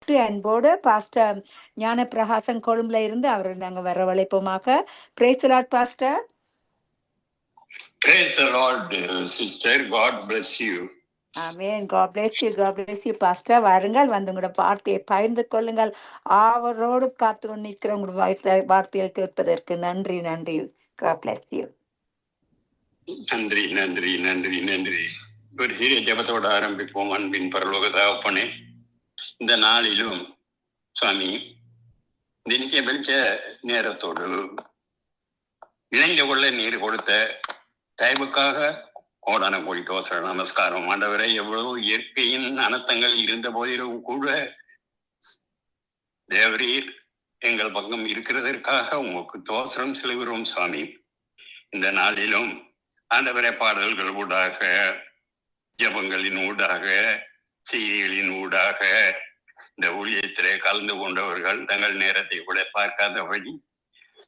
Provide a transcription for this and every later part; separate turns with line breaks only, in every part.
கூப்பிட்டு அன்போடு பாஸ்டர் ஞான பிரகாசம் கொழும்புல இருந்து அவரை நாங்கள் வரவழைப்போமாக. Praise the Lord pastor.
Praise the Lord, sister. God bless you.
Amen. God bless you. God bless you pastor. வாருங்கள், வந்து உங்களோட வார்த்தையை பகிர்ந்து கொள்ளுங்கள். ஆவலோடு காத்து கொண்டு நிற்கிற உங்களோட வார்த்தையை கேட்பதற்கு நன்றி. நன்றி. God bless you.
நன்றி நன்றி நன்றி நன்றி. ஒரு சிறிய ஜெபத்தோடு ஆரம்பிப்போம். அன்பின் பரலோக தகப்பனே, இந்த நாளிலும் சுவாமி தினிக்க வெளிச்ச நேரத்தோடு இணைந்து கொள்ள நீர் கொடுத்த தயவுக்காக கோடான கோடி தோசை நமஸ்காரம். ஆண்டவரை, எவ்வளவு இயற்கையின் அனர்த்தங்கள் இருந்த போதிலும் கூட தேவரீர் எங்கள் பக்கம் இருக்கிறதற்காக உங்களுக்கு தோசரம் செலுகிறோம் சுவாமி. இந்த நாளிலும் ஆண்டவரை பாடல்கள் ஊடாக, ஜபங்களின் ஊடாக, செய்திகளின் ஊடாக இந்த ஊழியத்திலே கலந்து கொண்டவர்கள் தங்கள் நேரத்தை கூட பார்க்காதபடி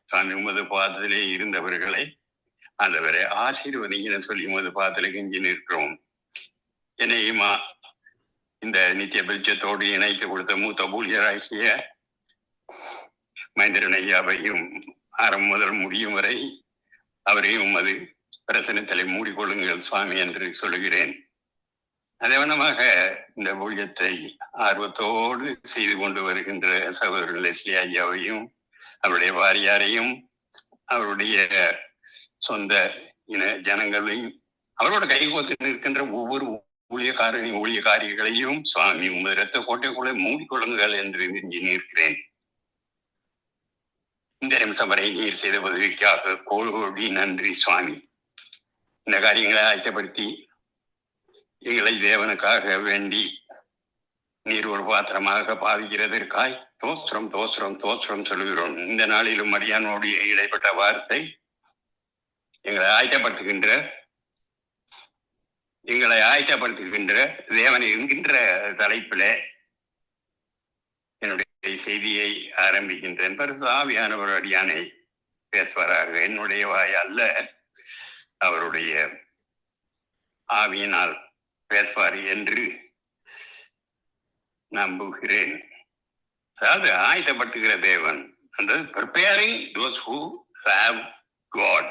சுவாமி உமது பாதத்திலே இருந்தவர்களை ஆண்டவரை ஆசீர்வதிங்கன்னு சொல்லி உமது பாதத்திலே கெஞ்சி நிற்கிறோம். என்னையுமா இந்த நித்திய வெளிச்சத்தோடு இணைத்து கொடுத்த மூத்த ஊழியராகிய மகேந்திரன் ஐயாவையும் ஆரம்பம் முதல் முடியும் வரை அவரையும் உமது பிரசனத்திலே மூடிக்கொள்ளுங்கள் சுவாமி என்று சொல்லுகிறேன். அதே வண்ணமாக இந்த ஊழியத்தை ஆர்வத்தோடு செய்து கொண்டு வருகின்ற சகோதரர் லெஸ்லி ஐயாவையும் அவருடைய வாரியாரையும் அவருடைய சொந்த இன ஜனங்களையும் அவரோட கைகோத்து நிற்கின்ற ஒவ்வொரு ஊழியக்காரிகளையும் சுவாமி உமது இரத்த கோட்டைக்குள்ளே மூடிக்கொள்ளுங்கள் என்று நிற்கிறேன். இந்த நிமிஷம் வரை நீர் செய்த உதவிக்காக கோடி நன்றி சுவாமி. இந்த காரியங்களை ஆயத்தப்படுத்தி எங்களை தேவனுக்காக வேண்டி நீர் ஒரு பாத்திரமாக பாவிக்கிறதற்காய் தோற்றம் தோற்றம் தோற்றம் சொல்கிறோம். இந்த நாளிலும் மரியானோடு இடைப்பட்ட வார்த்தை எங்களை ஆயத்தப்படுத்துகின்ற தேவன் என்கின்ற தலைப்பில என்னுடைய செய்தியை ஆரம்பிக்கின்றேன். பரிசுத்த ஆவியானவர் அடியானை பேசுவாராக. என்னுடைய வாய் அல்ல, அவருடைய ஆவியினால் பேசுவார் என்று நம்புகிறேன். அதாவது ஆயத்தப்படுத்துகிற தேவன், அந்த preparing those who have God.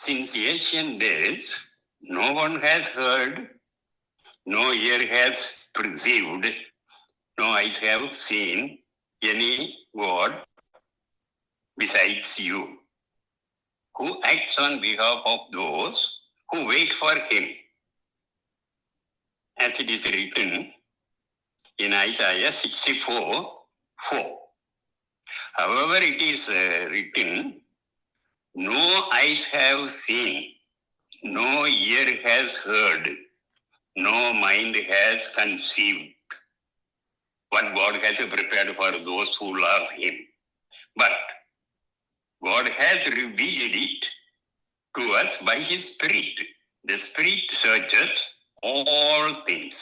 Since ancient days, no one has heard, no ear has perceived, no eyes have seen any God besides you, who acts on behalf of those who wait for him. As it is written in Isaiah 64:4. However, it is written, no eyes have seen, no ear has heard, no mind has conceived what God has prepared for those who love him. But God has revealed it to us by his Spirit. The Spirit searches all things,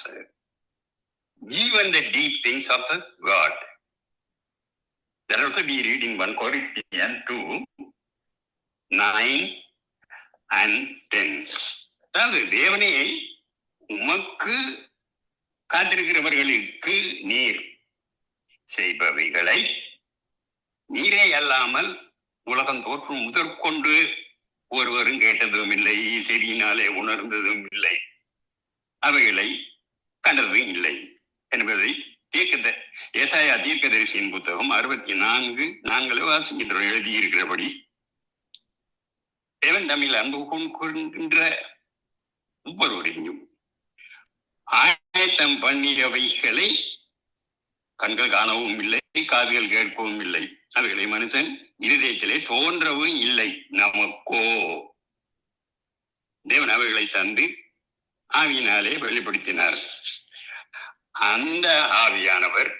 even the deep things of the God. That also we read in 1 Corinthians 2:9 and 10. அதாவது தேவனே, உமக்கு காத்திருக்கிறவர்களுக்கு நீர் செய்பவைகளை நீரே அல்லாமல் உலகம் தோற்றும் முதற்கொண்டு ஒருவரும் கேட்டதும் இல்லை, செடியினாலே உணர்ந்ததும் இல்லை, அவைகளை கண்டதும் இல்லை என்பதை ஏசாயா தீர்க்கதரிசியின் புத்தகம் 64:4 வாசிக்கின்றோம். எழுதியிருக்கிறபடி தேவன் தமிழ் அன்பு கொள்கின்ற ஒவ்வொருவரையும் ஆயத்தம் பண்ணியவைகளை கண்கள் காணவும் இல்லை, காதுகள் கேட்கவும் இல்லை, அவைகளை மனுஷன் இருதயத்திலே தோன்றவும் இல்லை. நமக்கோ தேவன் அவைகளை தந்து ஆவியினாலே வெளிப்படுத்தினார். அந்த ஆவியானவர்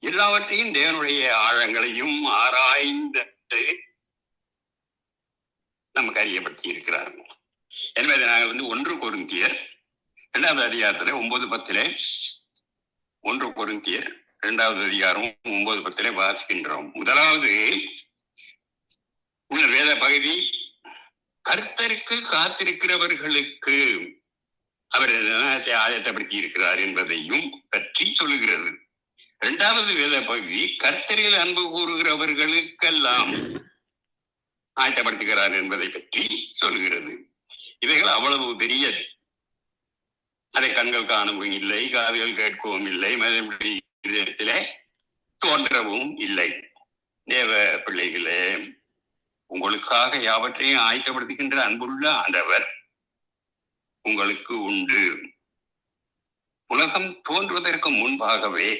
எல்லாவற்றையும் தேவனுடைய ஆழங்களையும் ஆராய்ந்து நமக்கு அறியப்படுத்தி இருக்கிறார். எனவே நாங்கள் 1 கொரிந்தியர் 2வது அதிகாரத்துல 9:10 1 கொரிந்தியர் 2வது அதிகாரம் 9:10 வாசிக்கின்றோம். முதலாவது உள்ள வேத பகுதி கர்த்தருக்கு காத்திருக்கிறவர்களுக்கு அவர் ஆயத்தப்படுத்தி இருக்கிறார் என்பதையும் பற்றி சொல்லுகிறது. இரண்டாவது வேத பகுதி கர்த்தரில் அன்பு கூறுகிறவர்களுக்கெல்லாம் ஆயத்தப்படுத்துகிறார் என்பதை பற்றி சொல்கிறது. இவைகள் அவ்வளவு பெரியது. அதை கண்கள் காணவும் இல்லை, காதுகள் கேட்கவும் இல்லை, இதயத்திலே தோன்றவும் இல்லை. தேவ பிள்ளைகளே, உங்களுக்காக யாவற்றையும் ஆயத்தப்படுத்துகின்ற அன்புள்ள ஆண்டவர் உங்களுக்கு உண்டு. உலகம் தோன்றுவதற்கு முன்பாகவே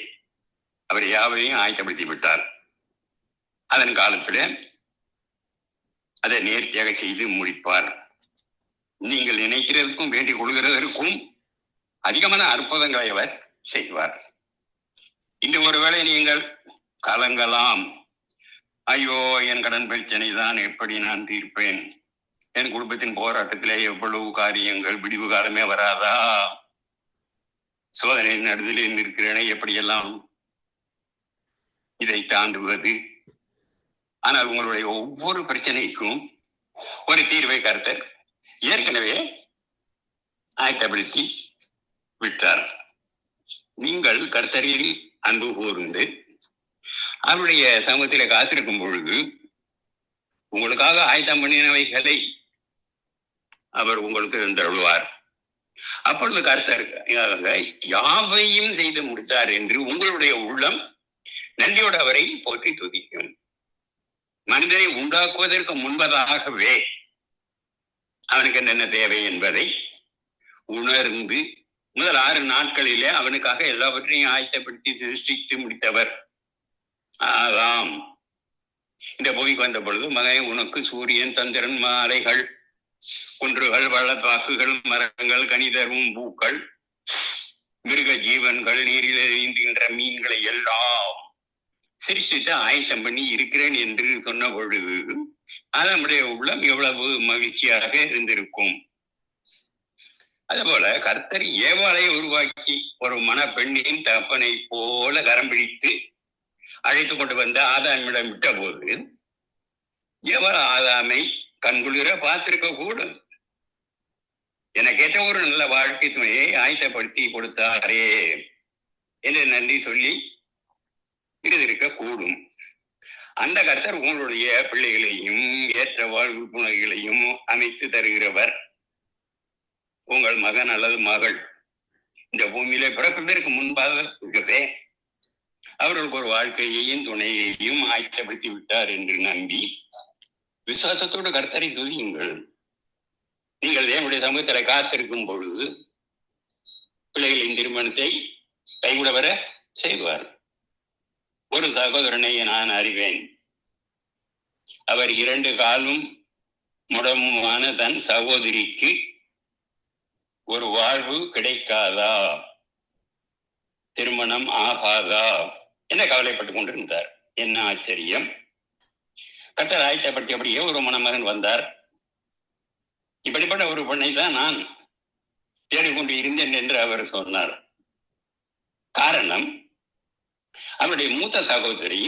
அவர் யாவையும் ஆயத்தப்படுத்தி விட்டார். அதன் காலத்தில் அதை நேர்த்தியாக செய்து முடிப்பார். நீங்கள் நினைக்கிறதுக்கும் வேண்டிக் கொள்கிறதற்கும் அதிகமான அற்புதங்களை அவர் செய்வார். இந்த ஒருவேளை நீங்கள் கலங்கலாம், ஐயோ என் கடன் பிரச்சனை தான் எப்படி நான் தீர்ப்பேன், என் குடும்பத்தின் போராட்டத்திலே எவ்வளவு காரியங்கள், விடிவு காலமே வராதா, சோதனை நடுதிலே நிற்கிறேனே, எப்படியெல்லாம் இதை தாண்டுவது. ஆனால் உங்களுடைய ஒவ்வொரு பிரச்சனைக்கும் ஒரு தீர்வை கர்த்தர் ஏற்கனவே ஆயத்தப்படுத்தி விட்டார். நீங்கள் கர்த்தரில் அன்பு கூர்ந்து அவருடைய சமூகத்திலே காத்திருக்கும் பொழுது உங்களுக்காக ஆயத்தம் பண்ணினவைகளை அவர் உங்களுக்கு தருவார். அப்பொழுது கர்த்தர் யாவையும் செய்து முடித்தார் என்று உங்களுடைய உள்ளம் நன்றியோடு அவரை போற்றி துதிக்கும். மனிதனை உண்டாக்குவதற்கு முன்பதாகவே அவனுக்கு என்னென்ன தேவை என்பதை உணர்ந்து முதல் 6 நாட்களிலே அவனுக்காக எல்லாவற்றையும் ஆயத்தப்படுத்தி சிருஷ்டித்து முடித்தவர் ஆதாம். இந்த பூமிக்கு வந்த பொழுது, மகன் உனக்கு சூரியன், சந்திரன், மாலைகள், குன்றுகள், பள்ளத்தாக்குகள், மரங்கள், கனிதரும் பூக்கள், மிருக ஜீவன்கள், நீரில் நீந்துகின்ற மீன்களை எல்லாம் சிருஷ்டித்து ஆயத்தம் பண்ணி இருக்கிறேன் என்று சொன்ன பொழுது அதனுடைய உள்ளம் எவ்வளவு மகிழ்ச்சியாக இருந்திருக்கும். அதுபோல கர்த்தர் ஏவாளை உருவாக்கி ஒரு மணப்பெண்ணின் தகப்பனை போல கரம் பிடித்து அழைத்து கொண்டு வந்த ஆதாமிடம் விட்ட போது ஏவாள் ஆதாமை கண்குளிர பார்த்திருக்க கூடும். எனக்கேற்ற ஒரு நல்ல வாழ்க்கை துணையை ஆயத்தப்படுத்தி கொடுத்தாரே என்று நன்றி சொல்லி இருந்திருக்க கூடும். அந்த கர்த்தர் உங்களுடைய பிள்ளைகளையும் ஏற்ற வாழ்வு துணைகளையும் அமைத்து தருகிறவர். உங்கள் மகன் அல்லது மகள் இந்த பூமியில பிறப்பதற்கு முன்பாகவே அவர்களுக்கு ஒரு வாழ்க்கையையும் துணையையும் ஆயத்தப்படுத்தி விட்டார் என்று நம்பி விசுவாசத்தோடு கர்த்தரை துதியுங்கள். நீங்கள் என்னுடைய சமூகத்தில் காத்திருக்கும் பொழுது பிள்ளைகளின் திருமணத்தை கைவிட வர செய்வார். ஒரு சகோதரனை நான் அறிவேன். அவர் 2 காலும் முடமுமான தன் சகோதரிக்கு ஒரு வாழ்வு கிடைக்காதா, திருமணம் ஆகாதா என கவலைப்பட்டுக் கொண்டிருந்தார். என்ன ஆச்சரியம்! கர்த்தர் ஆயத்தப்பட்டபடியே ஒரு மணமகன் வந்தார். இப்படிப்பட்ட ஒரு பெண்ணை தான் நான் தேடிக்கொண்டு இருந்தேன் என்று அவர் சொன்னார். காரணம், அவருடைய மூத்த சகோதரி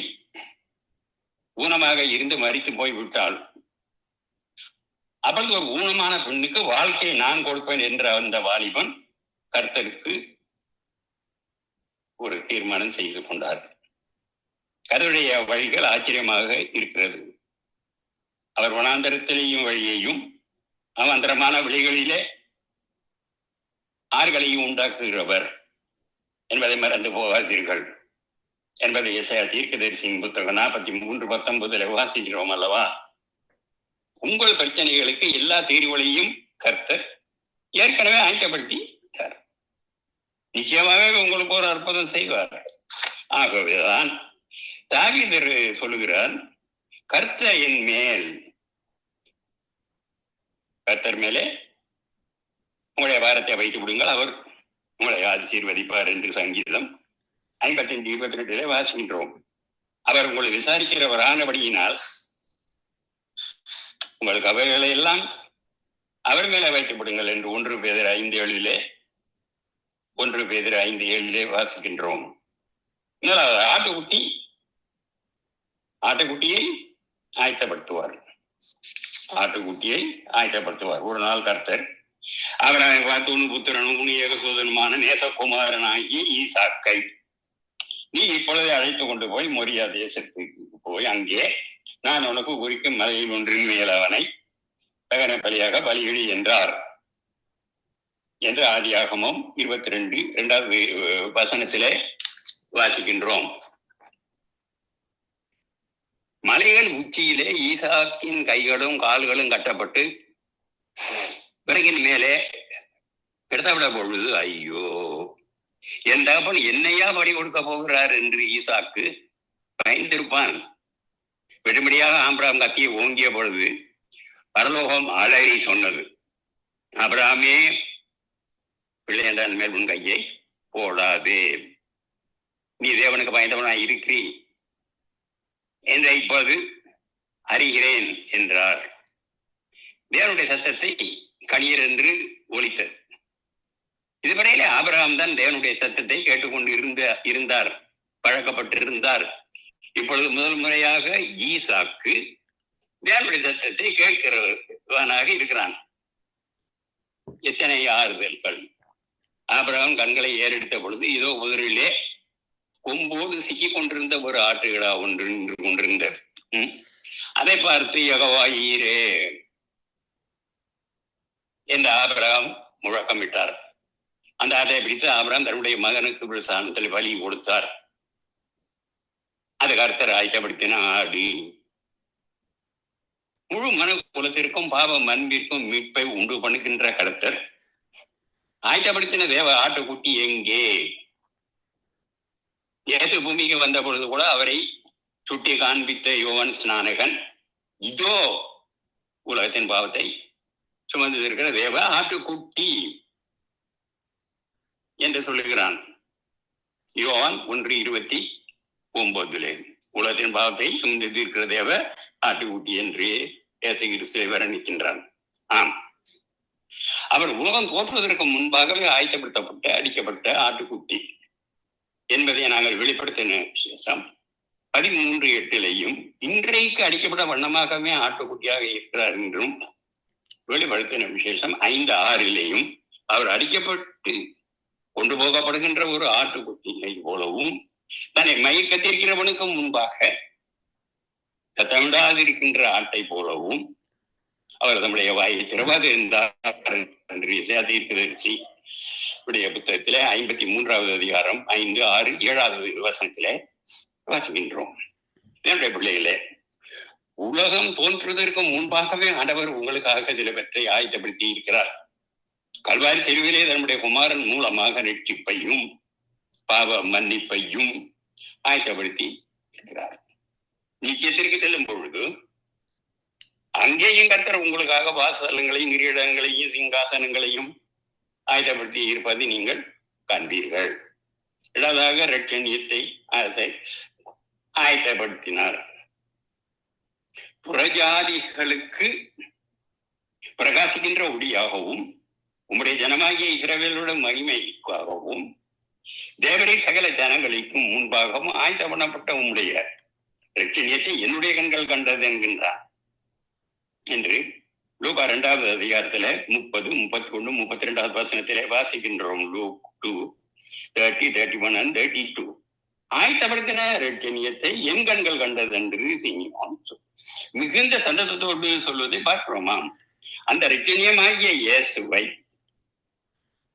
ஊனமாக இருந்து மரித்து போய்விட்டாள். அப்பொழுது ஒரு ஊனமான பெண்ணுக்கு வாழ்க்கையை நான் கொடுப்பேன் என்ற அந்த வாலிபன் கர்த்தருக்கு ஒரு தீர்மானம் செய்து கொண்டார். கர்த்தருடைய வழிகள் ஆச்சரியமாக இருக்கிறது. அவர் வனாந்தரத்திலேயும் வழியையும் அவாந்தரமான வழிகளிலே ஆறுகளையும் உண்டாக்குகிறவர் என்பதை மறந்து போகாதீர்கள் என்பதை எசையா தீர்க்கதரிசியின் புத்தகம் 43:19 வாசிக்கிறோம் அல்லவா? உங்கள் பிரச்சனைகளுக்கு எல்லா தீர்வுகளையும் கர்த்தர் ஏற்கனவே ஆயத்தப்படுத்திட்டார். நிச்சயமாகவே உங்களுக்கு ஒரு அற்புதம் செய்வார். ஆகவேதான் தாவீதர் சொல்லுகிறார், கர்த்தர் என் மேல், கர்த்தர் மேலே உங்களுடைய வாரத்தை வைத்து விடுங்கள், அவர் உங்களை ஆசீர்வதிப்பார் என்று சங்கீதம் 55:22 வாசிக்கின்றோம். அவர் உங்களை விசாரிக்கிறவர் ஆனபடியினால் உங்களுக்கு அவைகளை எல்லாம் அவர் மேலே வைத்து விடுங்கள் என்று 1 பேதுரு 5:7 வாசிக்கின்றோம். ஆட்டுக்குட்டியை ஆயத்தப்படுத்துவார். ஒரு நாள் கர்த்தர் அவரை பார்த்து, உன் புத்திரனும் ஏகசோதனுமான நேசகுமாரனாகி ஈசாக்கை நீ இப்பொழுது அழைத்து கொண்டு போய் மொரியா தேசத்துக்கு போய் அங்கே நான் உனக்கு குறிக்கும் மலையில் ஒன்றின் மேலவனை தகன பலியாக பலியிடு என்றார் என்று ஆதியாகமம் 22 வசனத்திலே வாசிக்கின்றோம். மலைகள் உச்சியிலே ஈசாக்கின் கைகளும் கால்களும் கட்டப்பட்டு பிறகின் மேலே கிடத்தவிட பொழுது, ஐயோ என் தகப்பன் என்னையா பலி கொடுக்க போகிறார் என்று ஈசாக்கு பயந்திருப்பான். வெறுமடியாக ஆபிரகாம் கத்தியை ஓங்கிய பொழுது பரலோகம் அலறி சொன்னது, ஆபிரகாமே, பிள்ளை என்றான் மேல் உன் கையை போடாதே, நீ தேவனுக்கு பயந்தவனாய் இருக்கிறீ என்ற இப்போது அறிகிறேன் என்றார். தேவனுடைய சத்தத்தை கணீர் என்று ஒலித்தது. இதுவரையிலே ஆபிரகாம் தான் தேவனுடைய சத்தத்தை கேட்டுக்கொண்டு இருந்தார், பழக்கப்பட்டிருந்தார். இப்பொழுது முதல் முறையாக ஈசாக்கு தேவனுடைய சத்தத்தை கேட்கிறவனாக இருக்கிறான். எத்தனை ஆறுதல்கள்! ஆபிரகாம் கண்களை ஏறெடுத்த பொழுது இதோ முதலிலே கொம்போடு சிக்கிக் கொண்டிருந்த ஒரு ஆட்டுகளா ஒன்று நின்று கொண்டிருந்தது. அதை பார்த்து யெகோவா ஈரே என்று ஆபிரகாம் முழக்கமிட்டார். அந்த ஆட்டை பிடித்து ஆபிரகாம் தன்னுடைய மகனுக்கு ஸ்தானத்தில் பலி கொடுத்தார். அது கர்த்தர் ஆயத்தப்படுத்தின ஆடு. முழு மன குலத்திற்கும் பாவம் அன்பிற்கும் மீட்பை உண்டு பண்ணுகின்ற கர்த்தர் ஆயத்தப்படுத்தின தேவ ஆட்டுக்குட்டி எங்கே? ஏத்து பூமிக்கு வந்த பொழுது கூட அவரை சுட்டி காண்பித்த யோவான் ஸ்நானகன் இதோ உலகத்தின் பாவத்தை சுமந்து இருக்கிற தேவ ஆட்டுக்குட்டி என்று சொல்லுகிறான். யோவான் 1:29 உலகத்தின் பாவத்தை சுமந்து இருக்கிற தேவ ஆட்டுக்குட்டி என்று இயேசு கிறிஸ்துவை வர்ணிக்கின்றான். ஆம், அவர் உலகம் தோற்றுவதற்கு முன்பாகவே ஆயத்தப்படுத்தப்பட்ட அடிக்கப்பட்ட ஆட்டுக்குட்டி என்பதை நாங்கள் வெளிப்படுத்தின விசேஷம் 13:8 இன்றைக்கு அடிக்கப்பட்ட வண்ணமாகவே ஆட்டுக்குட்டியாக இருக்கிறார் என்றும் வெளிப்படுத்தின விசேஷம் 5:6 அவர் அடிக்கப்பட்டு கொண்டு போகப்படுகின்ற ஒரு ஆட்டுக்குட்டியை போலவும் தன்னை மயக்கத்திருக்கிறவனுக்கு முன்பாக சத்தமிடாதிருக்கின்ற ஆட்டை போலவும் அவர் தம்முடைய வாயை திறவாது இருந்தார் என்று இசையா தீர்க்கதரிசி உடைய புத்தகத்திலே 53வது அதிகாரம் 5, 6, 7வது வசனத்திலே வாசிக்கின்றோம். என்னுடைய பிள்ளைகளே, உலகம் தோன்றுவதற்கு முன்பாகவே ஆண்டவர் உங்களுக்காக சிலவற்றை ஆயத்தப்படுத்தி இருக்கிறார். கல்வாரி செல்விலே தன்னுடைய குமாரன் மூலமாக ரட்சிப்பையும் பாவ மன்னிப்பையும் ஆயத்தப்படுத்தி இருக்கிறார். நிச்சயத்திற்கு செல்லும் பொழுது அங்கேயும் கர்த்தர் உங்களுக்காக வாசலங்களையும் கிரீடங்களையும் சிங்காசனங்களையும் ஆயத்தப்படுத்தி இருப்பதை நீங்கள் காண்பீர்கள். இரண்டாவதாக இரட்சணியத்தை ஆயத்தப்படுத்தினார். புறஜாதிகளுக்கு பிரகாசிக்கின்ற ஒளியாகவும் உம்முடைய ஜனமாகிய இஸ்ரவேலோட மகிமைக்காகவும் தேவரை சகல ஜனங்களுக்கும் முன்பாகவும் ஆயத்த பண்ணப்பட்ட உம்முடைய இரட்சணியத்தை என்னுடைய கண்கள் கண்டது என்கின்றார் என்று லூக்கா 2வது அதிகாரத்துல 30, 31, 32வது வசனத்திலே வாசிக்கின்றோம். லூக் 2:30, 31 and 32 ஆயத்தப்படுத்தின இரட்சணியத்தை என் கண்கள் கண்டது என்று சீமோன் மிகுந்த சந்தோஷத்தோடு சொல்வதை பார்க்கிறோமா? அந்த இரட்சணியமாகிய இயேசுவை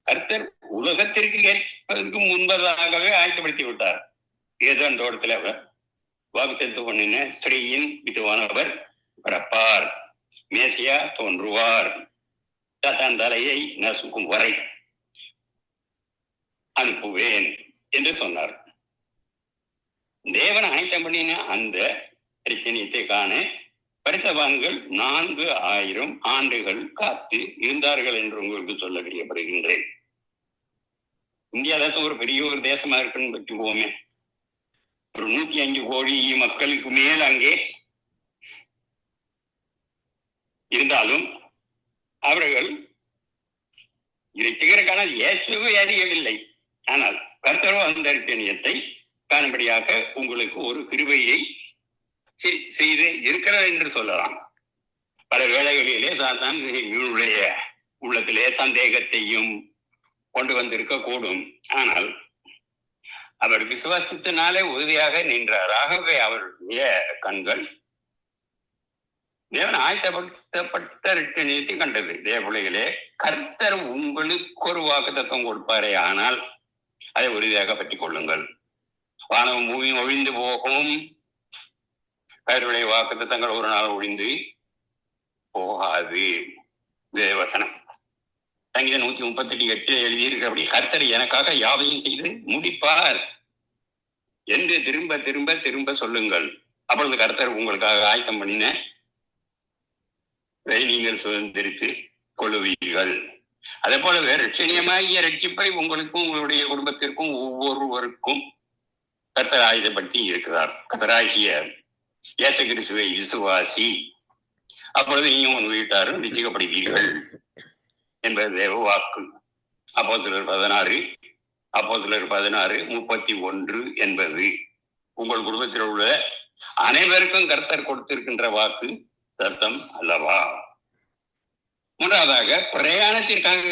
கர்த்தர் உலகத்திற்கு கேட்பதற்கு முன்பதாகவே ஆயத்தப்படுத்தி விட்டார். ஏதேன் தோட்டத்தில் அவர் வாக்குத்தத்தம் பண்ணின ஸ்திரீயின் வித்துவானவர் பிறப்பார், மேசியா தோன்றுவார், தன் தலையை நசுக்கும் வரை அனுப்புவேன் என்று சொன்னார். தேவன் ஆயத்தம் பண்ணின அந்த இரட்சணியத்தை காண பரிசவான்கள் 4000 ஆண்டுகள் காத்து இருந்தார்கள் என்று உங்களுக்கு சொல்ல தெரியப்படுகின்றேன். இந்தியா தேசம் ஒரு பெரிய ஒரு தேசமா இருக்குன்னு பற்றிக்குவோமே. ஒரு 105 கோடி மக்களுக்கு மேல் அங்கே இருந்தாலும் அவர்கள் இரட்சகருக்கான இயேசுவை அறியவில்லை. ஆனால் கர்த்தரோ அந்த இரட்சணியத்தை காணும்படியாக உங்களுக்கு ஒரு கிருபையை செய்து இருக்கிறது என்று சொல்லலாம். பல வேளைகளிலே சாத்தான் இவனுடைய உள்ளத்திலே சந்தேகத்தையும் கொண்டு வந்திருக்க கூடும். ஆனால் அவர் விசுவாசத்தினாலே உறுதியாக நின்றார். ஆகவே அவருடைய கண்கள் தேவன் ஆயத்தப்படுத்தப்பட்ட நிறுத்தி கண்டது. தேவ பிள்ளைகளே, கர்த்தர் உங்களுக்கு ஒரு வாக்குத்தத்தம் கொடுப்பாரே, ஆனால் அதை உறுதியாக பற்றிக் கொள்ளுங்கள். வானமும் பூமியும் ஒழிந்து போகும், அவருடைய வாக்குத்தத்தங்கள் ஒரு நாள் ஒழிந்து போகாது. வசனம் சங்கீதம் 138:8 எழுதியிருக்கிறபடி கர்த்தர் எனக்காக யாவையும் செய்து முடிப்பார் என்று திரும்ப திரும்ப திரும்ப சொல்லுங்கள். அப்பொழுது கர்த்தர் உங்களுக்காக ஆயத்தம் பண்ணின நீங்கள் சுதந்திரித்து கொள்ளுவீர்கள். அதே போலவே ரட்சணியமாகிய ரட்சிப்பை உங்களுக்கும் உங்களுடைய குடும்பத்திற்கும் ஒவ்வொருவருக்கும் கர்த்தர் ஆயுதப்படுத்தி இருக்கிறார். கர்த்தராகிய இயேசு கிறிஸ்துவை விசுவாசி, அப்பொழுது நீயும் உன் வீட்டாரும் ரட்சிக்கப்படுவீர்கள் என்பது தேவ வாக்கு. அப்போஸ்தலர் 16:31 என்பது உங்கள் குடும்பத்தில் உள்ள அனைவருக்கும் கர்த்தர் கொடுத்திருக்கின்ற வாக்கு தத்தம் அல்லவா? மூன்றாவதாக, பிரயாணத்திற்காக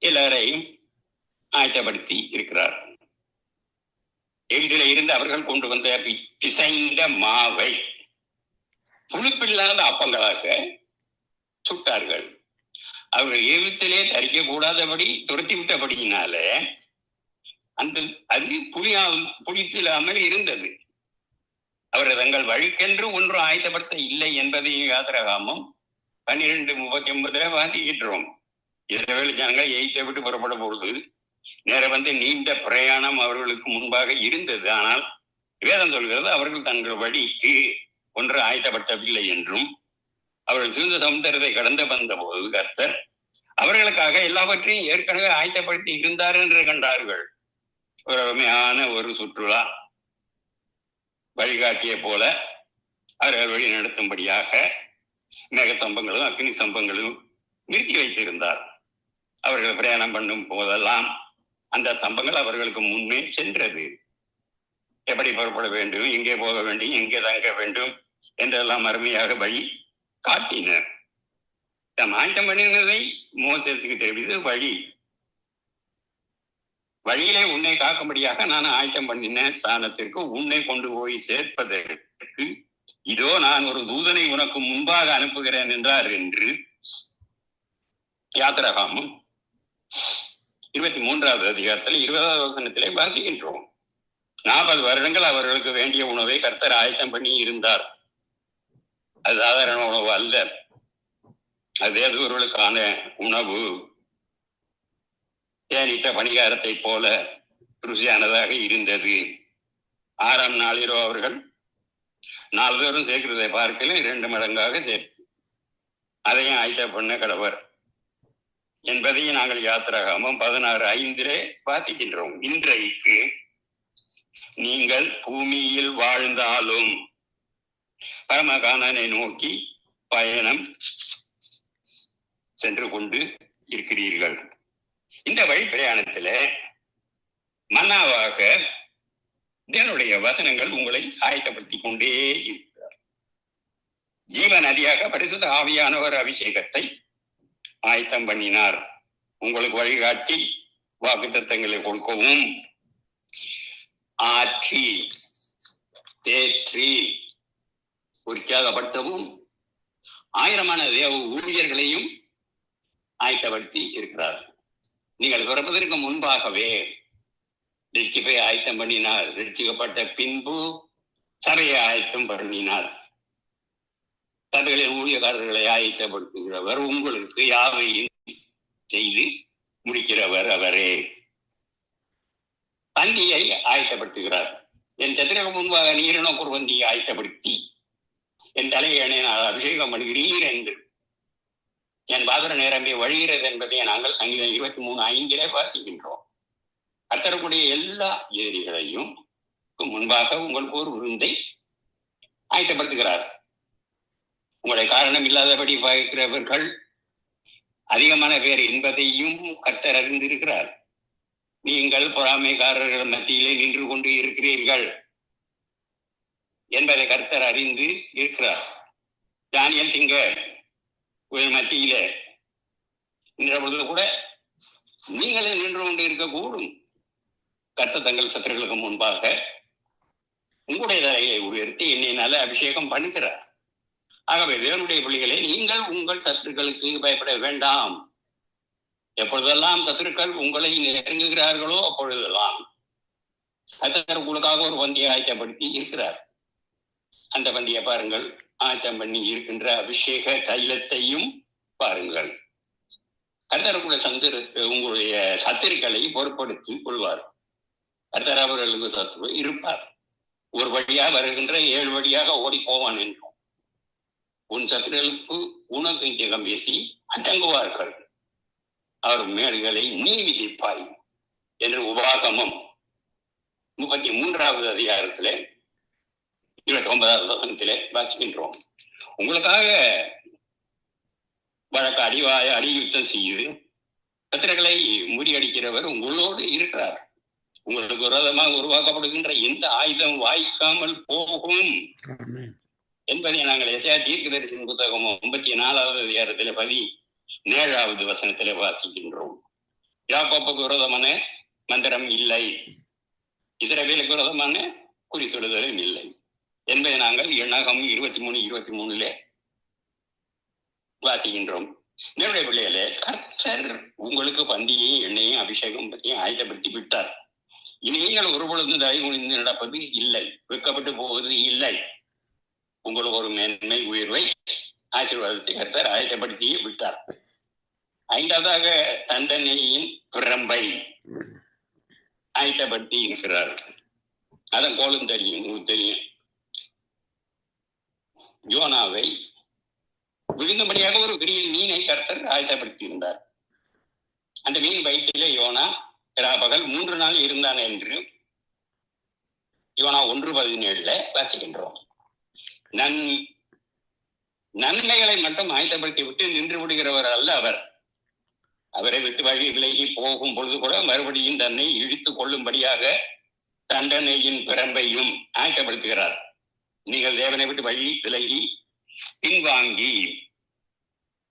எல்லாரையும் ஆயத்தப்படுத்தி இருக்கிறார். எகிப்திலே இருந்து அவர்கள் கொண்டு வந்த பிசைந்த மாவை புளிப்பில்லாத அப்பங்களாக சுட்டார்கள். அவர்கள் எகிப்திலே தரிக்க கூடாதபடி துரத்தி விட்டபடியினால அது புளித்தில்லாமல் இருந்தது. அவர்கள் தங்கள் வழிக்கென்று ஒன்று ஆயத்தப்படுத்த இல்லை என்பதை யாத்திராகமம் 12:39 வாசிக்கின்றோம். இஸ்ரவேல் ஜனங்கள் எகிப்தை விட்டு புறப்படும் பொழுது நேரம் நீண்ட பிரயாணம் அவர்களுக்கு முன்பாக இருந்தது. ஆனால் வேதம் சொல்கிறது அவர்கள் தங்கள் வழிக்கு ஒன்று ஆயத்தப்படவில்லை என்றும், அவர்கள் சிறந்த சமுத்திரத்தை கடந்து வந்த போது கர்த்தர் அவர்களுக்காக எல்லாவற்றையும் ஏற்கனவே ஆயத்தப்படுத்தி இருந்தார் என்று கண்டார்கள். ஒரு அருமையான ஒரு சுற்றுலா வழிகாட்டிய போல அவர்கள் வழி நடத்தும்படியாக மேக சம்பங்களும் அக்னி சம்பங்களும் நிறுத்தி வைத்திருந்தார். அவர்கள் பிரயாணம் பண்ணும் போதெல்லாம் அந்த சம்பங்கள் அவர்களுக்கு முன்னே சென்றது. எப்படி புறப்பட வேண்டும், எங்கே போக வேண்டும், எங்கே தங்க வேண்டும் என்றெல்லாம் அருமையாக வழி காட்டினர். நாம் ஆயத்தம் பண்ணினதை மோசேசுக்கு தெரிவித்து வழியிலே உன்னை காக்கும்படியாக நான் ஆயத்தம் பண்ணின ஸ்தானத்திற்கு உன்னை கொண்டு போய் சேர்ப்பதற்கு இதோ நான் ஒரு தூதனை உனக்கு முன்பாக அனுப்புகிறேன் என்றார் என்று யாத்திராகமம் 23வது அதிகாரத்தில் 20வது வசனத்திலே வாசிக்கின்றோம். 40 வருடங்கள் அவர்களுக்கு வேண்டிய உணவை கர்த்தர் ஆயத்தம் பண்ணி இருந்தார். அது சாதாரண உணவு அல்ல, அது தேவர்களுக்கான உணவு. தேனிட்ட பணிகாரத்தை போல ருசியானதாக இருந்தது. 6ஆம் நாளிலோ அவர்கள் நாள்தோறும் சேர்க்கிறதை பார்க்கல 2 மடங்காக சேர்த்து அதையும் ஆயத்தம் பண்ண கடவர் என்பதையும் நாங்கள் யாத்திராகமம் 16:5 வாசிக்கின்றோம். இன்றைக்கு நீங்கள் பூமியில் வாழ்ந்தாலும் பரமகானனை நோக்கி பயணம் சென்று கொண்டு இருக்கிறீர்கள். இந்த வழி பிரயாணத்துல மன்னாவாக தேவனுடைய வசனங்கள் உங்களை ஆயத்தப்படுத்தி கொண்டே இருக்கிறார். ஜீவ நதியாக பரிசுத்த ஆவியானவர் அபிஷேகத்தை ஆயத்தம் பண்ணினார். உங்களுக்கு வழிகாட்டி வாக்குத்தத்தங்களை கொடுக்கவும், ஆற்றி தேற்றி உற்சாகப்படுத்தவும் ஆயிரமான தேவ ஊழியர்களையும் ஆயத்தப்படுத்தி இருக்கிறார். நீங்கள் பிறப்பதற்கு முன்பாகவே ரட்சிப்பை ஆயத்தம் பண்ணினார். ரட்சிக்கப்பட்ட பின்பு சபையை ஆயத்தம் பண்ணினார். சபைகளின் ஊழியக்காரர்களை ஆயத்தப்படுத்துகிறவர், உங்களுக்கு யாவையும் செய்து முடிக்கிறவர் அவரே. பந்தியை ஆயத்தப்படுத்துகிறார். என் சத்திரக்கு முன்பாக நீரினோ குர்வந்தியை ஆயத்தப்படுத்தி என் தலையணை நான் அபிஷேகம் பண்ணுகிறீர் என்று என் பாதர நேரமே வழிகிறது என்பதை நாங்கள் சங்கீதம் 23:5 வாசிக்கின்றோம். கர்த்தருடைய எல்லா எதிரிகளையும் முன்பாக உங்களுக்கு ஒரு விருந்தை ஆயத்தப்படுத்துகிறார். உங்களுடைய காரணம் இல்லாதபடி பார்க்கிறவர்கள் அதிகமான பேர் என்பதையும் கர்த்தர் அறிந்திருக்கிறார். நீங்கள் பொறாமைக்காரர்கள் மத்தியிலே நின்று கொண்டு இருக்கிறீர்கள் என்பதை கர்த்தர் அறிந்து இருக்கிறார். தானியல் சிங்க மத்தியிலே நின்ற பொழுது கூட நீங்களே நின்று கொண்டு இருக்கக்கூடும். கர்த்தர் தங்கள் சத்துருக்களுக்கு முன்பாக உங்களுடைய தலையை உயர்த்தி என்னையினால அபிஷேகம் பண்ணுகிறார். ஆகவே தேவனுடைய பிள்ளைகளை, நீங்கள் உங்கள் சத்துருக்களுக்கு பயப்பட வேண்டாம். எப்பொழுதெல்லாம் சத்துருக்கள் உங்களை நெருங்குகிறார்களோ அப்பொழுதெல்லாம் கர்த்தர் உங்களுக்காக ஒரு பந்தியை ஆயத்தப்படுத்தி இருக்கிறார். அந்த பந்தியை பாருங்கள். ஆயத்தம் பண்ணி இருக்கின்ற அபிஷேக தைலத்தையும் பாருங்கள். கர்த்தர் உங்களுடைய சத்துருக்களை பொருட்படுத்திக் கொள்வார். கர்த்தர் அவர்களுக்கு சத்துரு இருப்பார். ஒரு வழியாக வருகின்ற 7 வழியாக ஓடி போவான் என்றும் உன் சத்துருக்களுக்கு உனக்கு ஜெகம் பேசி அடங்குவார்கள், அவர் மேடுகளை நீ விதிப்பாய் என்று உபாகமம் 33வது அதிகாரத்திலே 29வது வசனத்திலே வாசிக்கின்றோம். உங்களுக்காக வழக்கு அடியுத்தம் செய்து சத்துருக்களை முறியடிக்கிறவர் உங்களோடு இருக்கிறார். உங்களுக்கு விரோதமாக உருவாக்கப்படுகின்ற எந்த ஆயுதம் வாய்க்காமல் போகும் என்பதை நாங்கள் எசையா தீர்க்கதரிசியின் புத்தகம் 54வது அதிகாரத்திலே 17வது வசனத்திலே வாசிக்கின்றோம். யாக்கோப்புக்கு விரோதமான மந்திரம் இல்லை, இஸ்ரவேலுக்கு விரோதமான குறி சொல்லுதலும் இல்லை என்பதை நாங்கள் எண்ணாகம் 23:23 வாசிக்கின்றோம். என்னுடைய பிள்ளைகளே, கர்த்தர் உங்களுக்கு பந்தியையும் எண்ணெயும் அபிஷேகம் பற்றியும் ஆயத்தப்படுத்தி விட்டார். இனி நீங்கள் ஒரு பொழுதும் தயவு குனிந்து நடப்பது இல்லை, வெட்கப்பட்டு போவது இல்லை. உங்களுக்கு ஒரு மேன்மை உயர்வை ஆசீர்வாதத்தை கர்த்தர் ஆயத்தப்படுத்தியே விட்டார். 5வதாக தண்டனையின் பிரம்பை ஆயத்தப்படுத்தி இருக்கிறார். அதன் போலும் தெரியும், உங்களுக்கு தெரியும். யோனாவை விழுங்கும்படியாக ஒரு பெரிய மீனை கர்த்தர் ஆயத்தப்படுத்தி இருந்தார். அந்த மீன் வயிற்றிலே யோனா பகல் 3 நாள் இருந்தான் என்று யோனா 1:17 வாசிக்கின்றோம். நன்மைகளை மட்டும் ஆயத்தப்படுத்தி விட்டு நின்று விடுகிறவர் அல்ல அவர். அவரை விட்டு வழி விலகி போகும் பொழுது கூட மறுபடியும் தன்னை இழுத்துக் கொள்ளும்படியாக தண்டனையின் பிரம்பையும் ஆயத்தப்படுத்துகிறார். நீங்கள் தேவனை விட்டு வழி விலகி பின்வாங்கி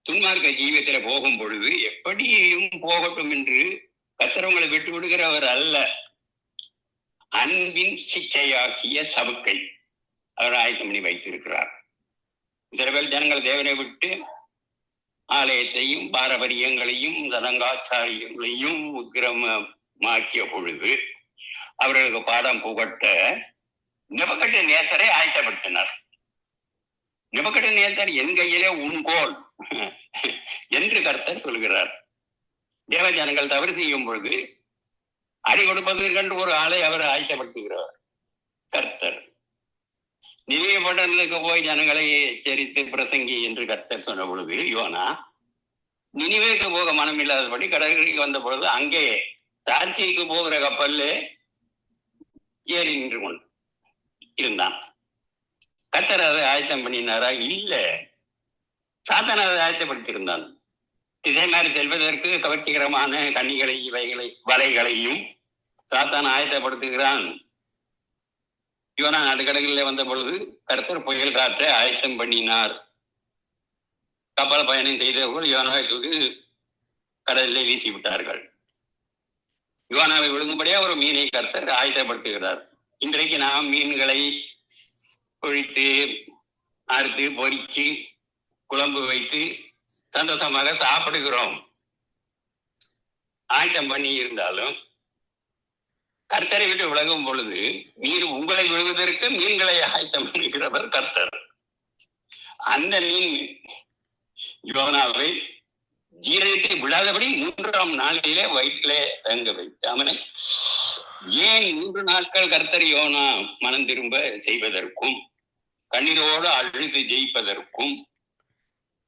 துன்மார்க்க ஜீவியத்தில போகும் பொழுது எப்படியும் போகட்டும் என்று கர்த்தர் விட்டு விடுகிறவர் அல்ல. அன்பின் சிச்சையாக்கிய சவுக்கை அவர் ஆயத்தம் பண்ணி வைத்திருக்கிறார். இஸ்ரவேல் ஜனங்கள் தேவனை விட்டு ஆலயத்தையும் பாரம்பரியங்களையும் சடங்காச்சாரியங்களையும் உக்கிரமாக்கிய பொழுது அவர்களுக்கு பாடம் புகட்ட நேசரை ஆயத்தப்படுத்தினார். நேசர் என் கையிலே உன்கோல் என்று கர்த்தர் சொல்கிறார். தேவ ஜனங்கள் தவறு செய்யும் பொழுது அடி கொடுப்பதற்கென்று ஒரு ஆளை அவர் ஆயத்தப்படுத்துகிறார் கர்த்தர். நினைவு பட்டணத்துக்கு போய் ஜனங்களை எச்சரித்து பிரசங்கி என்று கர்த்தர் சொன்ன பொழுது யோனா நினைவேக்கு போக மனம் இல்லாதபடி கடற்கரைக்கு வந்த பொழுது அங்கே தார்சிக்கு போகிற கப்பல்ல ஏறி நின்று கொண்டு இருந்தான். கர்த்தர் அதை ஆயத்தம் பண்ணினாரா? இல்ல, சாத்தான் அதை ஆயத்தப்படுத்தியிருந்தான். இதே மாதிரி செல்வதற்கு கவர்ச்சிகரமான கன்னிகளை வலைகளையும் சாத்தான் ஆயத்தப்படுத்துகிறான். யோனா நடுக்கடலில் வந்த பொழுது கர்த்தர் புயல் காற்றை ஆயத்தம் பண்ணினார். கப்பல் பயணம் செய்தவர்கள் யோனாவை தூக்கி கடலில் வீசி விட்டார்கள். யோனாவை விழுங்கும்படியா ஒரு மீனை கர்த்தர் ஆயத்தப்படுத்துகிறார். இன்றைக்கு நாம் மீன்களை பொழித்து அறுத்து பொறிச்சு குழம்பு வைத்து சந்தோஷமாக சாப்பிடுகிறோம். ஆயத்தம் பண்ணி இருந்தாலும் கர்த்தரை விட்டு விலகும் பொழுது நீர் உங்களை விழுவதற்கு மீன்களை ஆயத்தம் பண்ணுகிறவர் கர்த்தர். அந்த மீன் யோனாவை ஜீரத்தை விடாதபடி 3ஆம் நாளிலே வயிற்றிலே தங்க வைத்து அவனை ஏன் 3 நாட்கள் கர்த்தர் யோனா மனம் திரும்ப செய்வதற்கும் கண்ணீரோடு அழுது ஜெயிப்பதற்கும்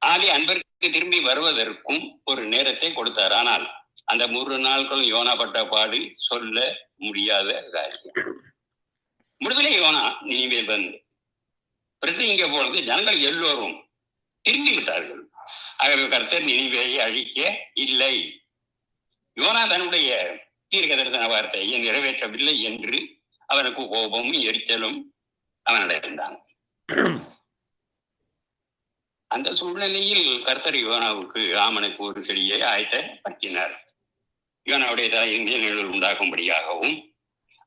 ஆதி அன்பருக்கு திரும்பி வருவதற்கும் ஒரு நேரத்தை கொடுத்தார். ஆனால் அந்த 3 நாட்களும் யோனா பட்ட பாடு சொல்ல முடியாத காரியம். முடிவிலே யோனா நினைவே வந்து பிரசங்கிக்க பொழுது ஜனங்கள் எல்லோரும் திரும்பி விட்டார்கள். ஆகவே கர்த்தர் நினைவேயை அழிக்க இல்லை. யோனா தன்னுடைய தீர்க்க தரிசன வார்த்தையை நிறைவேற்றவில்லை என்று அவனுக்கு கோபமும் எரிச்சலும் அவன் அடைந்தான். அந்த சூழ்நிலையில் கர்த்தர் யோனாவுக்கு ஆமனுக்கு ஒரு செடியை ஆயத்தப்படுத்தினார். யோனாவுடைய தலையில் நிழல் உண்டாகும்படியாகவும்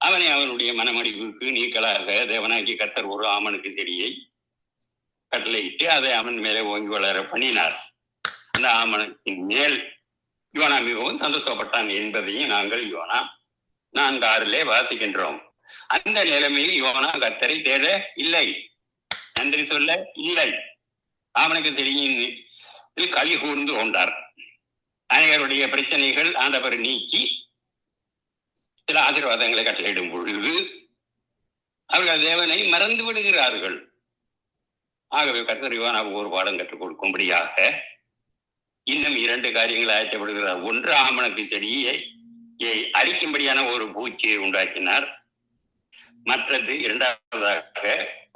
அவனை அவனுடைய மனமடிவுக்கு நீக்கலாக தேவனாகி கர்த்தர் ஒரு ஆமணக்கு செடியை கட்டளையிட்டு அதை அவன் மேலே ஓங்கி வளர பண்ணினார். அந்த ஆமணத்தின் மேல் யோனா மிகவும் சந்தோஷப்பட்டான் என்பதையும் நாங்கள் யோனா 4:6 வாசிக்கின்றோம். அந்த நிலைமையில் யோனா கர்த்தரை தேட இல்லை, நன்றி சொல்ல இல்லை. ஆமணக்கு செடியின் களி கூர்ந்து கொண்டார். அனைவருடைய பிரச்சனைகள் ஆண்டவர் நீக்கி சில ஆசீர்வாதங்களை கட்டளையிடும் பொழுது அவர்கள் தேவனை மறந்து விடுகிறார்கள். ஆகவே கர்த்தர் யோனாவுக்கு ஒரு பாடம் கற்றுக் கொடுக்கும்படியாக இன்னும் 2 காரியங்களை ஆயத்தப்படுகிறார். ஒன்று, ஆமணக்கு செடியை அழிக்கும்படியான ஒரு பூச்சியை உண்டாக்கினார். மற்றது, இரண்டாவதாக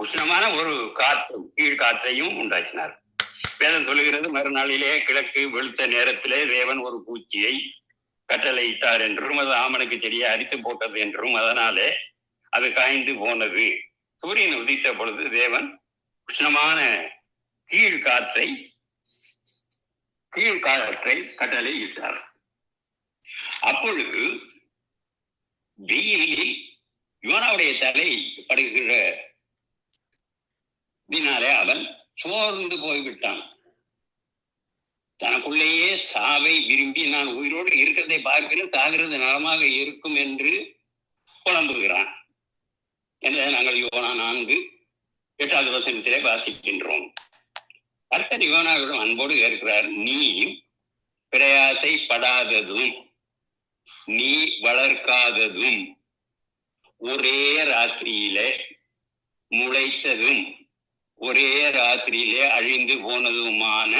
உஷ்ணமான ஒரு கீழ்காற்றையும் உண்டாக்கினார். வேதம் சொல்லுகிறது, மறுநாளிலே கிழக்கு வெளுத்த நேரத்திலே தேவன் ஒரு பூச்சியை கட்டளையிட்டார் என்றும் அது ஆமணக்கு செடியை அரித்து போட்டது என்றும் அதனாலே அது காய்ந்து போனது. சூரியன் உதித்த பொழுது தேவன் உஷ்ணமான கீழ்காற்றை கட்டளையிட்டார். அப்பொழுது வெயிலில் யோனாவுடைய தலை படுகிறதினாலே அவன் சோர்ந்து போய்விட்டான். தனக்குள்ளேயே சாவை விரும்பி நான் உயிரோடு இருக்கிறதை பார்க்கிறேன், சாகிறது நலமாக இருக்கும் என்று புலம்புகிறான் என்பதை நாங்கள் யோனா 4:8 வசனத்திலே வாசிக்கின்றோம். கர்த்தர் யோனாவிடம் அன்போடு கேட்கிறார், நீ பிரயாசைப்படாததும் நீ வளர்க்காததும் ஒரே ராத்திரியிலே முளைத்ததும் ஒரே ராத்திரியிலே அழிந்து போனதுமான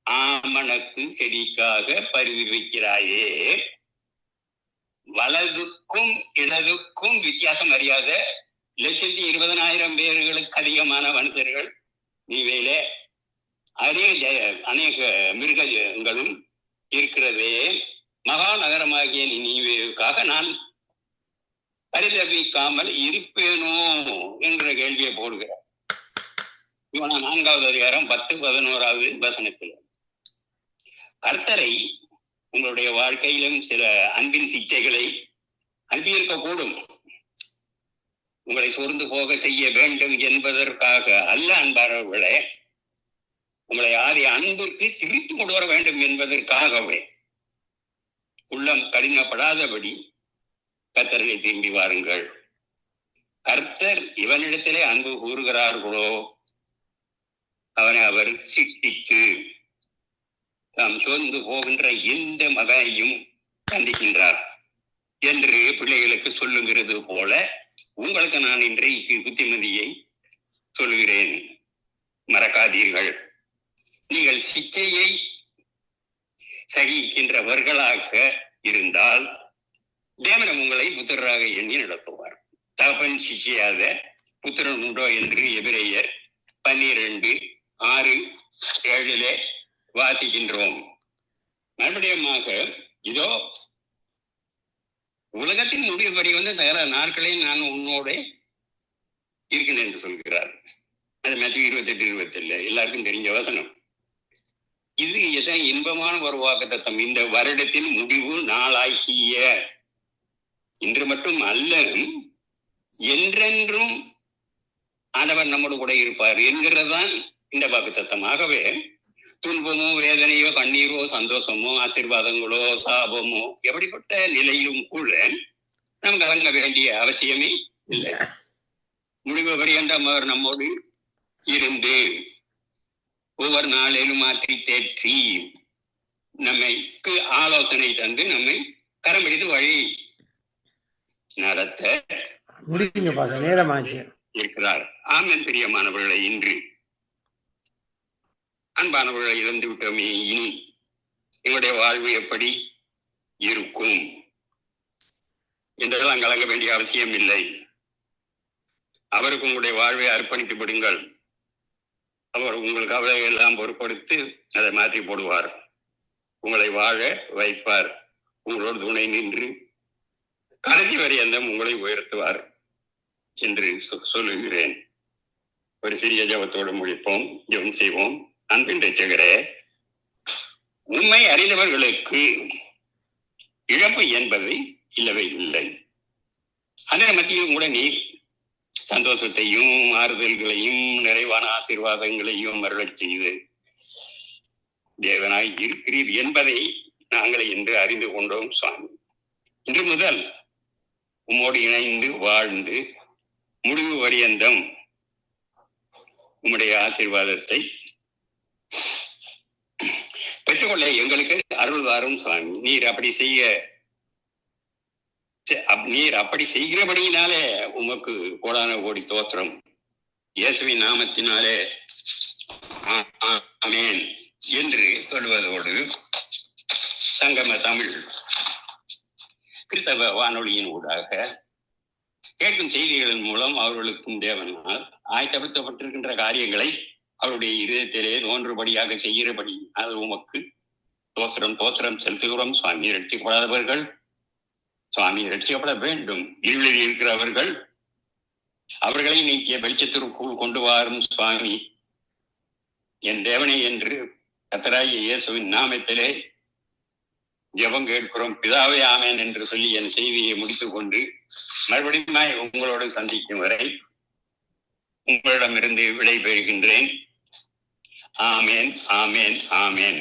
ஆமணக்கு செடிக்காக பரிவிக்கிறாயே, வலதுக்கும் இடதுக்கும் வித்தியாசம் அறியாத 1,20,000 பேர்களுக்கு அதிகமான மனிதர்கள் நீவேலே அநேக மிருகங்களும் இருக்கிறதே, மகாநகரமாகிய நீவேவுக்காக நான் பரிதபிக்காமல் இருப்பேனோ என்ற கேள்வியை போடுகிறார். யோனா 4வது அதிகாரம் 10-11 வசனத்தில். கர்த்தரை உங்களுடைய வாழ்க்கையிலும் சில அன்பின் சிக்ஷைகளை அனுப்பியிருக்கக்கூடும். உங்களை சோர்ந்து போக செய்ய வேண்டும் என்பதற்காக அல்ல அன்பானவர்களே, உங்களை ஆதி அன்பிற்கு திருத்தி கொண்டு வர வேண்டும் என்பதற்காகவே. உள்ளம் கடினப்படாதபடி கர்த்தரை திரும்பி வாருங்கள். கர்த்தர் இவனிடத்திலே அன்பு கூறுகிறார்களோ அவனை அவர் சிட்டித்து தாம் சோர்ந்து போகின்ற எந்த மகனையும் சந்திக்கின்றார் என்று பிள்ளைகளுக்கு சொல்லுகிறது போல உங்களுக்கு நான் இன்றைக்கு புத்திமதியை சொல்கிறேன். மறக்காதீர்கள், நீங்கள் சிச்சையை சகிக்கின்றவர்களாக இருந்தால் தேவன் உங்களை புத்திரராக எண்ணி நடத்துவார். தகப்பன் சிச்சையாத புத்திரன் உண்டோ என்று எபிரேயர் 12:6-7 வாசிக்கின்றோம். மறுபடியுமாக இதோ உலகத்தின் முடிவு படி சகல நாட்களில் நான் உன்னோட இருக்கிறேன் என்று சொல்கிறார். அது மத்திய 28-27 எல்லாருக்கும் தெரிஞ்ச வசனம். இது எத்தனை இன்பமான ஒரு வாக்குத்தத்தம். இந்த வருடத்தின் முடிவு நாளாகிய இன்று மட்டும் அல்ல, என்றென்றும் ஆண்டவர் நம்மோடு கூட இருப்பார் என்கிறதுதான் இந்த வாக்குத்தத்தம். ஆகவே துன்பமோ வேதனையோ கண்ணீரோ சந்தோஷமோ ஆசீர்வாதங்களோ சாபமோ எப்படிப்பட்ட நிலையிலும் கூட நாம் கலங்க வேண்டிய அவசியமே இல்லை. முடிவு பரியந்தம் அவர் நம்மோடு இருந்து ஒவ்வொரு நாளிலும் மாற்றி தேற்றி நம்மைக்கு ஆலோசனை தந்து நம்மை கரம் பிடித்து வழி நடத்த இருக்கிறார். ஆமென். பிரியமானவர்களை, இன்று அன்பானவர்களை இழந்து விட்டோமே, இனி எங்களுடைய வாழ்வு எப்படி இருக்கும் என்றெல்லாம் கலங்க வேண்டிய அவசியம் இல்லை. அவருக்கு உங்களுடைய வாழ்வை அர்ப்பணித்து விடுங்கள். அவர் உங்களுக்கு கவலையை எல்லாம் பொறுப்படுத்தி அதை மாற்றி போடுவார். உங்களை வாழ வைப்பார். உங்களோடு துணை நின்று கடைசி வரை அந்த உங்களை உயர்த்துவார் என்று சொல்லுகிறேன். ஒரு சிறிய ஜெபத்தோடு முடிப்போம், ஜெபம் செய்வோம். அன்பின் இரட்சகரே, உண்மை அறிந்தவர்களுக்கு இழப்பு என்பது இல்லவே இல்லை. அந்த மத்தியிலும் கூட நீர் சந்தோஷத்தையும் ஆறுதல்களையும் நிறைவான ஆசீர்வாதங்களையும் அருளச் செய்து தேவனாய் இருக்கிறீர் என்பதை நாங்கள் இன்று அறிந்து கொண்டோம் சுவாமி. இன்று முதல் உம்மோடு இணைந்து வாழ்ந்து முடிவு பரியந்தம் உம்முடைய ஆசீர்வாதத்தை பெற்றுக்கொள்ள எங்களுக்கு அருள் வாரும் சுவாமி. நீர் அப்படி செய்கிறபடியினாலே உமக்கு கோடான கோடி தோத்திரம். இயேசுவின் நாமத்தினாலே ஆமென் என்று சொல்வதோடு சங்கம தமிழ் கிறிஸ்தவ வானொலியின் ஊடாக கேட்கும் செய்திகளின் மூலம் அவர்களுக்கும் தேவனால் ஆயத்தப்படுத்தப்பட்டிருக்கின்ற காரியங்களை அவருடைய இருதயத்திலே தோன்றுபடியாக செய்கிறபடி அது உமக்கு தோத்திரம் செலுத்துகிறோம் சுவாமி. ரட்சிக்கப்படாதவர்கள் சுவாமி ரட்சிக்கப்பட வேண்டும். இருளில் இருக்கிறவர்கள் அவர்களை நீக்கிய வெளிச்சத்திற்குள் கொண்டு வாரும் சுவாமி. என் தேவனே என்று கர்த்தராகிய இயேசுவின் நாமத்திலே ஜெபம் கேட்கிறோம் பிதாவே ஆமென் என்று சொல்லி என் செய்தியை முடித்துக் கொண்டு மறுபடியும் உங்களோடு சந்திக்கும் வரை உங்களிடமிருந்து விடைபெறுகின்றேன். ஆமென், ஆமென், ஆமென்.